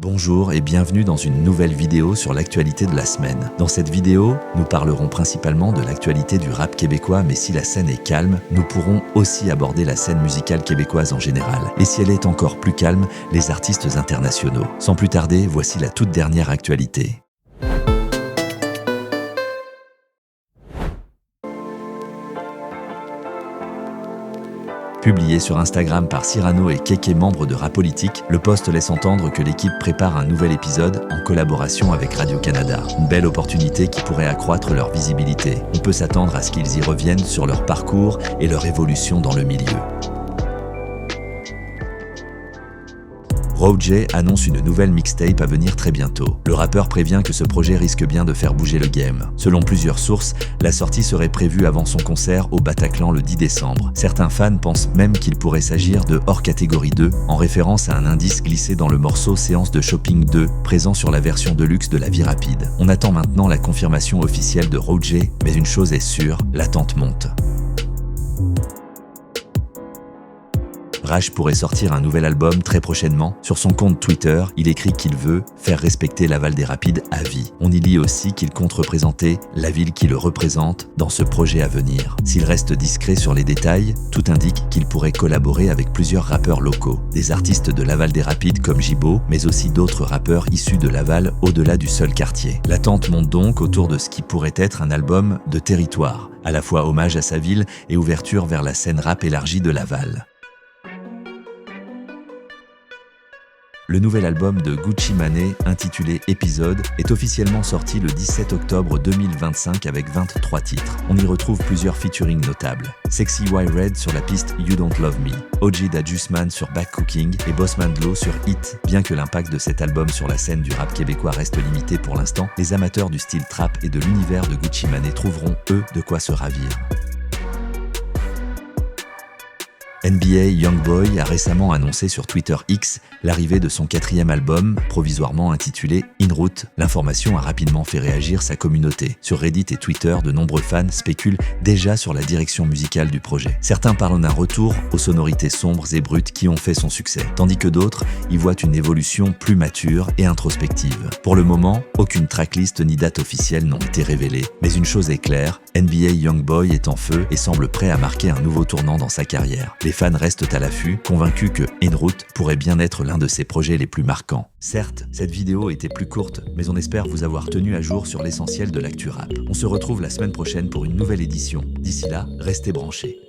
Bonjour et bienvenue dans une nouvelle vidéo sur l'actualité de la semaine. Dans cette vidéo, nous parlerons principalement de l'actualité du rap québécois, mais si la scène est calme, nous pourrons aussi aborder la scène musicale québécoise en général. Et si elle est encore plus calme, les artistes internationaux. Sans plus tarder, voici la toute dernière actualité. Publié sur Instagram par Cyrano et Kéké, membres de Rapolitique, le post laisse entendre que l'équipe prépare un nouvel épisode en collaboration avec Radio-Canada. Une belle opportunité qui pourrait accroître leur visibilité. On peut s'attendre à ce qu'ils y reviennent sur leur parcours et leur évolution dans le milieu. Rawjay annonce une nouvelle mixtape à venir très bientôt. Le rappeur prévient que ce projet risque bien de faire bouger le game. Selon plusieurs sources, la sortie serait prévue avant son concert au Bataclan le 10 décembre. Certains fans pensent même qu'il pourrait s'agir de hors catégorie 2, en référence à un indice glissé dans le morceau Séance de Shopping 2, présent sur la version deluxe de La Vie Rapide. On attend maintenant la confirmation officielle de Rawjay, mais une chose est sûre, l'attente monte. Rach pourrait sortir un nouvel album très prochainement. Sur son compte Twitter, il écrit qu'il veut faire respecter Laval des Rapides à vie. On y lit aussi qu'il compte représenter la ville qui le représente dans ce projet à venir. S'il reste discret sur les détails, tout indique qu'il pourrait collaborer avec plusieurs rappeurs locaux. Des artistes de Laval des Rapides comme Gibo, mais aussi d'autres rappeurs issus de Laval au-delà du seul quartier. L'attente monte donc autour de ce qui pourrait être un album de territoire, à la fois hommage à sa ville et ouverture vers la scène rap élargie de Laval. Le nouvel album de Gucci Mane, intitulé Épisode, est officiellement sorti le 17 octobre 2025 avec 23 titres. On y retrouve plusieurs featuring notables. Sexy Y Red sur la piste You Don't Love Me, OG Da Juiceman sur Back Cooking et Bossman Dlo sur Hit. Bien que l'impact de cet album sur la scène du rap québécois reste limité pour l'instant, les amateurs du style trap et de l'univers de Gucci Mane trouveront, eux, de quoi se ravir. NBA Youngboy a récemment annoncé sur Twitter X l'arrivée de son 4e album, provisoirement intitulé In Route. L'information a rapidement fait réagir sa communauté. Sur Reddit et Twitter, de nombreux fans spéculent déjà sur la direction musicale du projet. Certains parlent d'un retour aux sonorités sombres et brutes qui ont fait son succès, tandis que d'autres y voient une évolution plus mature et introspective. Pour le moment, aucune tracklist ni date officielle n'ont été révélées. Mais une chose est claire, NBA Youngboy est en feu et semble prêt à marquer un nouveau tournant dans sa carrière. Les fans restent à l'affût, convaincus que En Route pourrait bien être l'un de ses projets les plus marquants. Certes, cette vidéo était plus courte, mais on espère vous avoir tenu à jour sur l'essentiel de l'actu rap. On se retrouve la semaine prochaine pour une nouvelle édition. D'ici là, restez branchés.